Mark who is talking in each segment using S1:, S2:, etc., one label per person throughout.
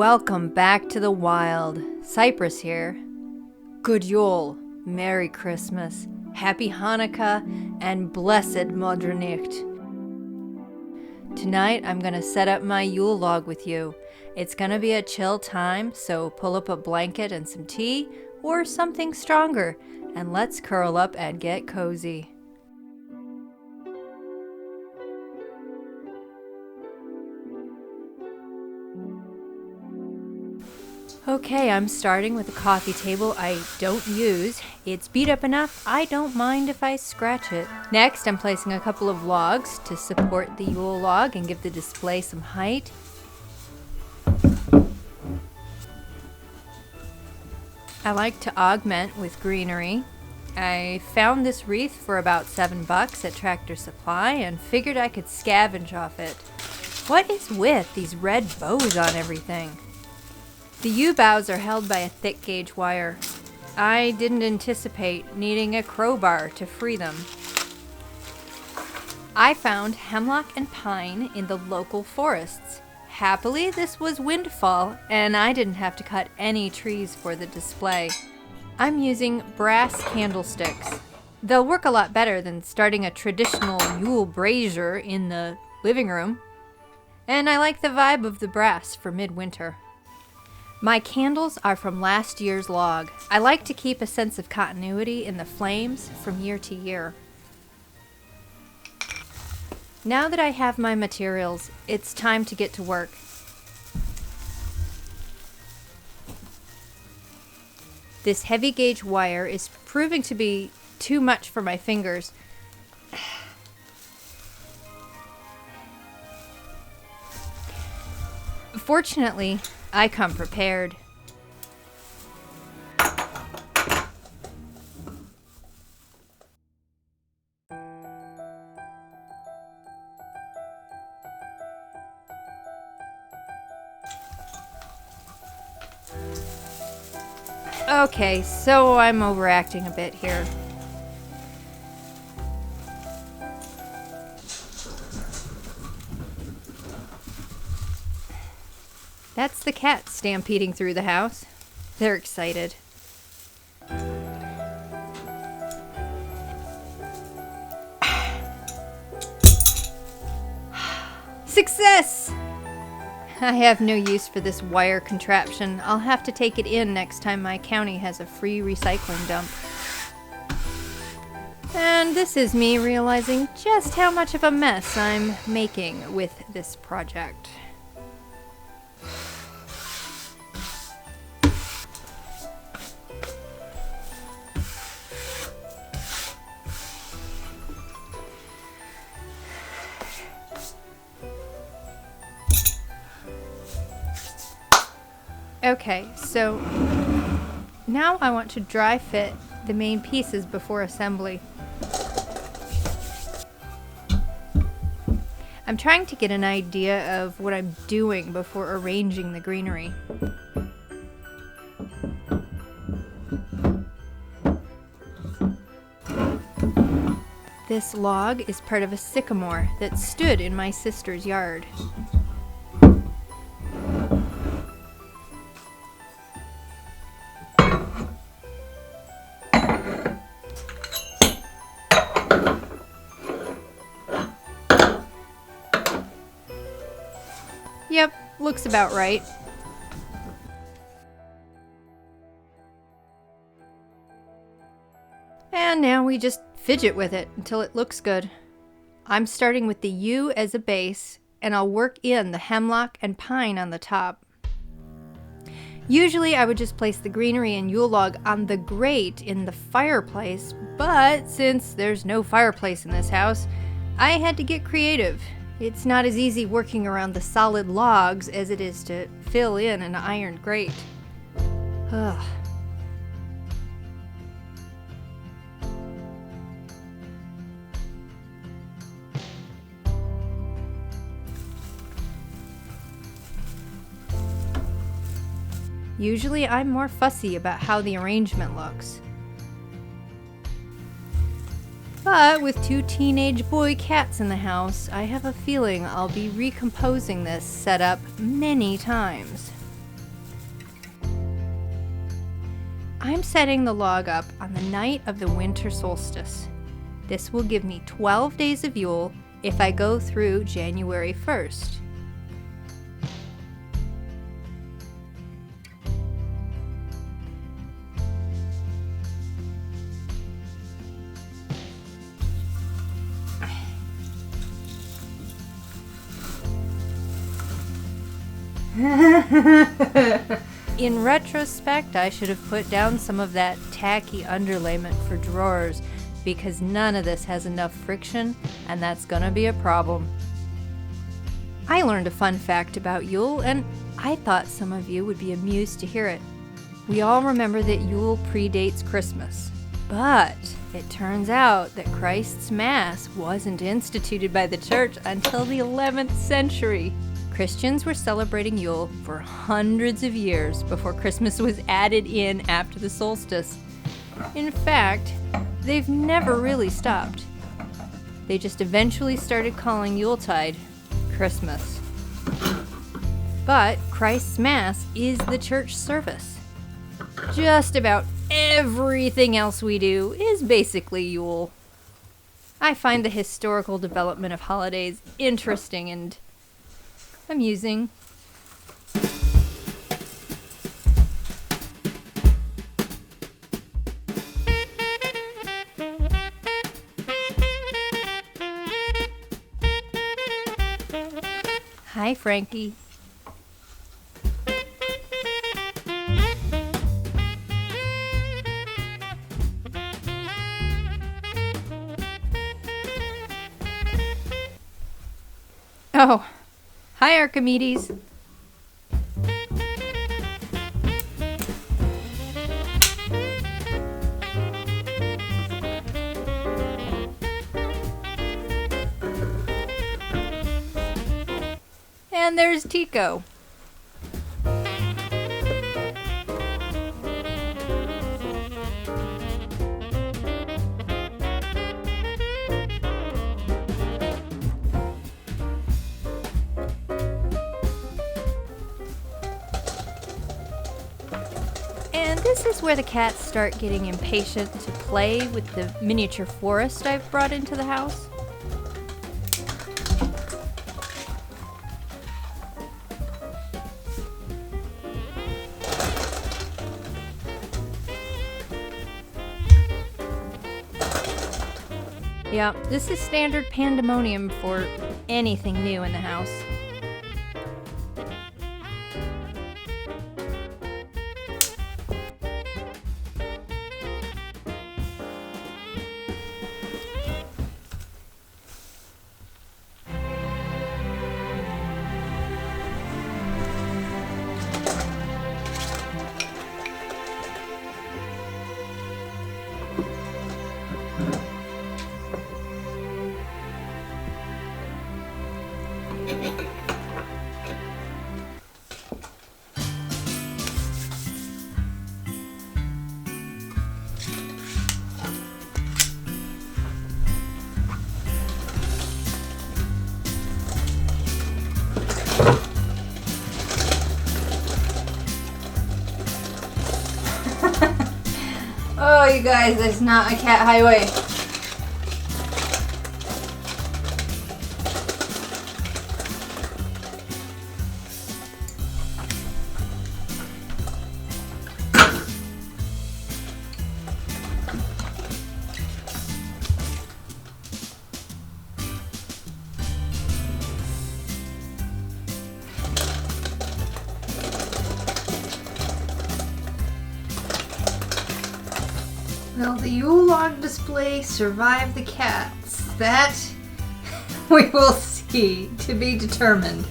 S1: Welcome back to the wild. Cypress here. Good Yule, Merry Christmas, Happy Hanukkah, and Blessed Modernnicht. Tonight I'm gonna set up my Yule log with you. It's gonna be a chill time, so pull up a blanket and some tea, or something stronger, and let's curl up and get cozy. Okay, I'm starting with a coffee table I don't use. It's beat up enough, I don't mind if I scratch it. Next, I'm placing a couple of logs to support the Yule log and give the display some height. I like to augment with greenery. I found this wreath for about $7 at Tractor Supply and figured I could scavenge off it. What is with these red bows on everything? The yew boughs are held by a thick gauge wire. I didn't anticipate needing a crowbar to free them. I found hemlock and pine in the local forests. Happily, this was windfall, and I didn't have to cut any trees for the display. I'm using brass candlesticks. They'll work a lot better than starting a traditional Yule brazier in the living room. And I like the vibe of the brass for midwinter. My candles are from last year's log. I like to keep a sense of continuity in the flames from year to year. Now that I have my materials, it's time to get to work. This heavy gauge wire is proving to be too much for my fingers. Fortunately, I come prepared. Okay, so I'm overacting a bit here. That's the cats stampeding through the house. They're excited. Success! I have no use for this wire contraption. I'll have to take it in next time my county has a free recycling dump. And this is me realizing just how much of a mess I'm making with this project. Okay, so now I want to dry fit the main pieces before assembly. I'm trying to get an idea of what I'm doing before arranging the greenery. This log is part of a sycamore that stood in my sister's yard. Yep, looks about right. And now we just fidget with it until it looks good. I'm starting with the yew as a base, and I'll work in the hemlock and pine on the top. Usually I would just place the greenery and Yule log on the grate in the fireplace, but since there's no fireplace in this house, I had to get creative. It's not as easy working around the solid logs as it is to fill in an iron grate. Ugh. Usually I'm more fussy about how the arrangement looks. But with 2 teenage boy cats in the house, I have a feeling I'll be recomposing this setup many times. I'm setting the log up on the night of the winter solstice. This will give me 12 days of Yule if I go through January 1st. In retrospect, I should have put down some of that tacky underlayment for drawers because none of this has enough friction, and that's gonna be a problem. I learned a fun fact about Yule, and I thought some of you would be amused to hear it. We all remember that Yule predates Christmas, but it turns out that Christ's Mass wasn't instituted by the church until the 11th century. Christians were celebrating Yule for hundreds of years before Christmas was added in after the solstice. In fact, they've never really stopped. They just eventually started calling Yuletide Christmas. But Christ's Mass is the church service. Just about everything else we do is basically Yule. I find the historical development of holidays interesting and amusing. Hi, Frankie. Oh. Hi, Archimedes. And there's Tico. And this is where the cats start getting impatient to play with the miniature forest I've brought into the house. Yeah, this is standard pandemonium for anything new in the house. Oh, you guys, it's not a cat highway. Will the Yule Log display survive the cats? That we will see, to be determined.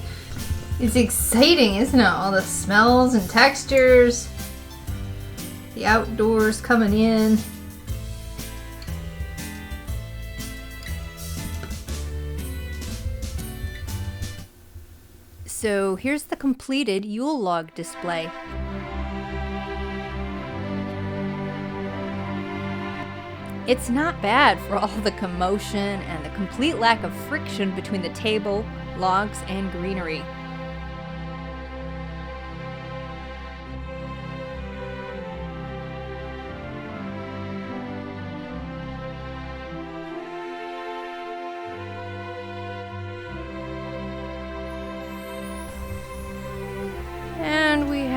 S1: It's exciting, isn't it? All the smells and textures. The outdoors coming in. So here's the completed Yule Log display. It's not bad for all the commotion and the complete lack of friction between the table, logs, and greenery.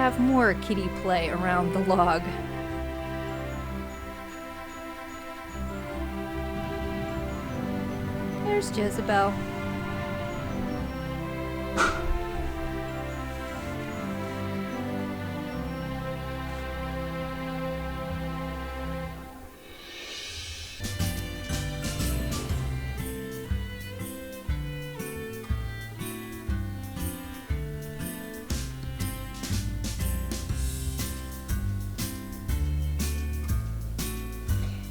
S1: have more kiddie play around the log. There's Jezebel.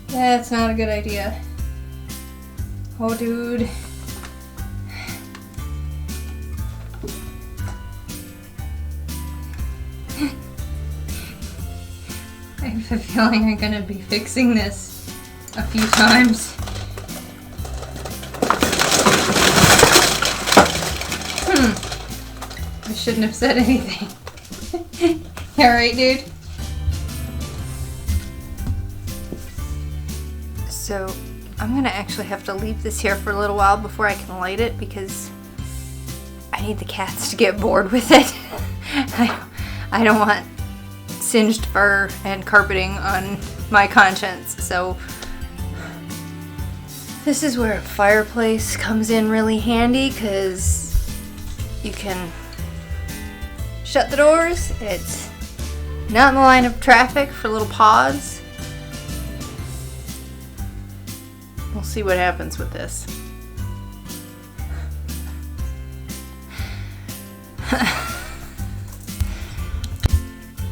S1: That's not a good idea. Oh, dude. I have a feeling I'm gonna be fixing this a few times. I shouldn't have said anything. You alright, dude? So, I'm gonna actually have to leave this here for a little while before I can light it because I need the cats to get bored with it. I don't want singed fur and carpeting on my conscience, so this is where a fireplace comes in really handy because you can shut the doors. It's not in the line of traffic for little paws. We'll see what happens with this.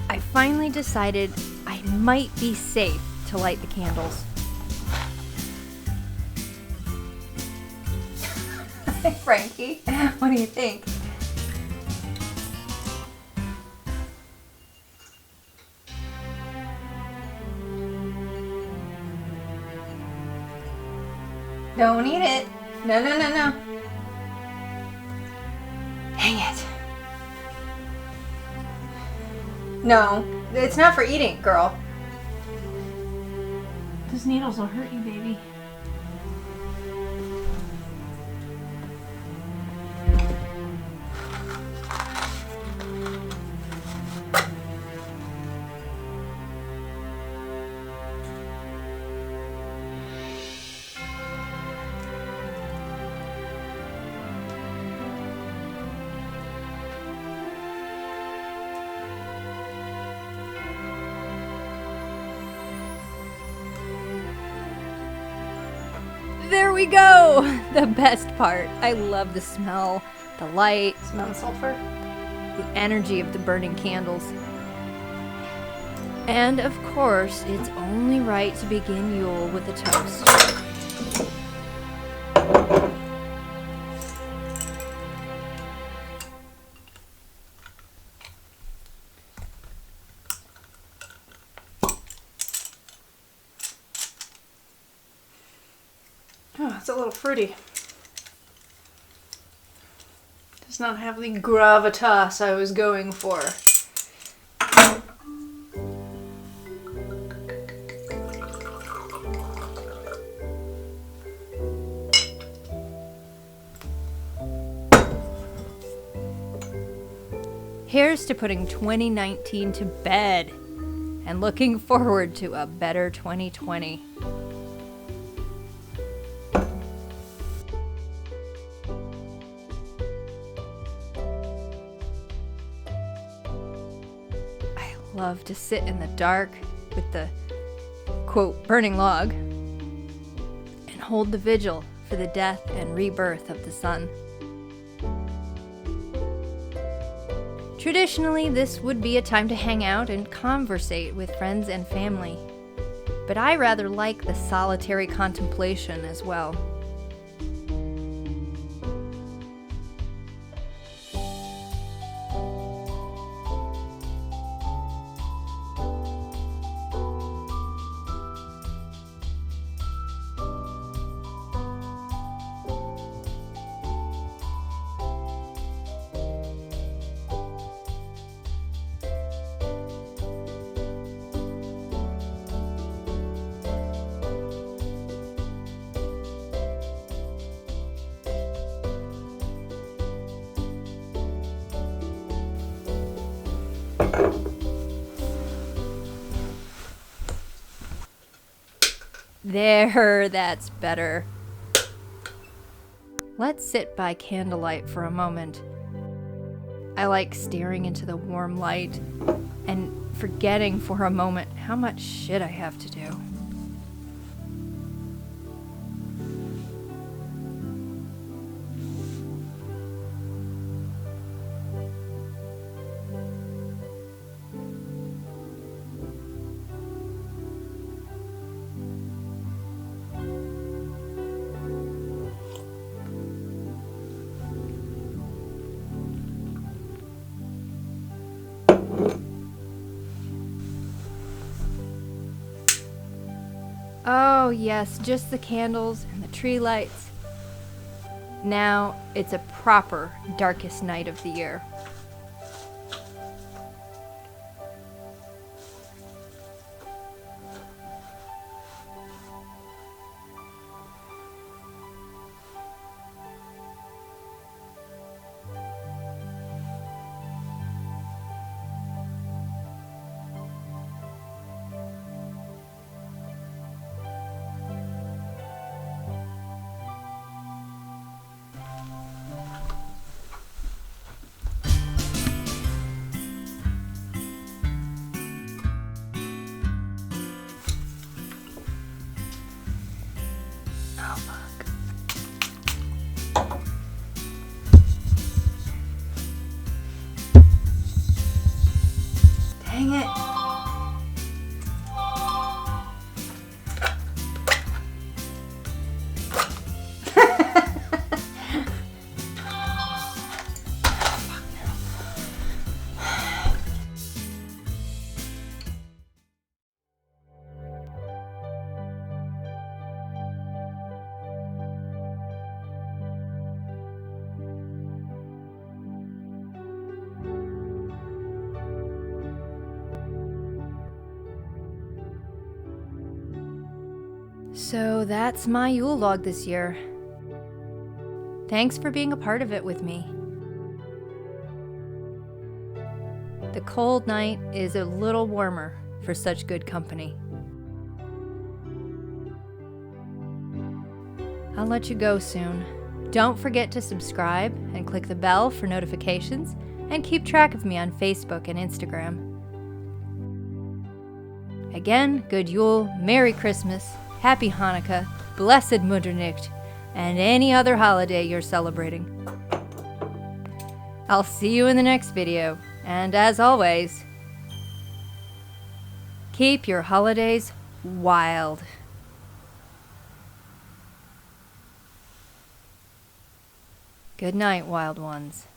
S1: I finally decided I might be safe to light the candles. Frankie, what do you think? Don't eat it. No, no, no, no. Dang it. No, it's not for eating, girl. Those needles will hurt you, baby. There we go! The best part. I love the smell, the light, smell the sulfur, the energy of the burning candles. And of course, it's only right to begin Yule with a toast. Oh, it's a little fruity. Does not have the gravitas I was going for. Here's to putting 2019 to bed and looking forward to a better 2020. Love to sit in the dark with the, quote, burning log and hold the vigil for the death and rebirth of the sun. Traditionally, this would be a time to hang out and conversate with friends and family, but I rather like the solitary contemplation as well. There, that's better. Let's sit by candlelight for a moment. I like staring into the warm light and forgetting for a moment how much shit I have to do. Oh yes, just the candles and the tree lights. Now it's a proper darkest night of the year. Dang it. So that's my Yule Log this year. Thanks for being a part of it with me. The cold night is a little warmer for such good company. I'll let you go soon. Don't forget to subscribe and click the bell for notifications, and keep track of me on Facebook and Instagram. Again, good Yule, Merry Christmas, Happy Hanukkah, Blessed Mutternicht, and any other holiday you're celebrating. I'll see you in the next video, and as always, keep your holidays wild. Good night, wild ones.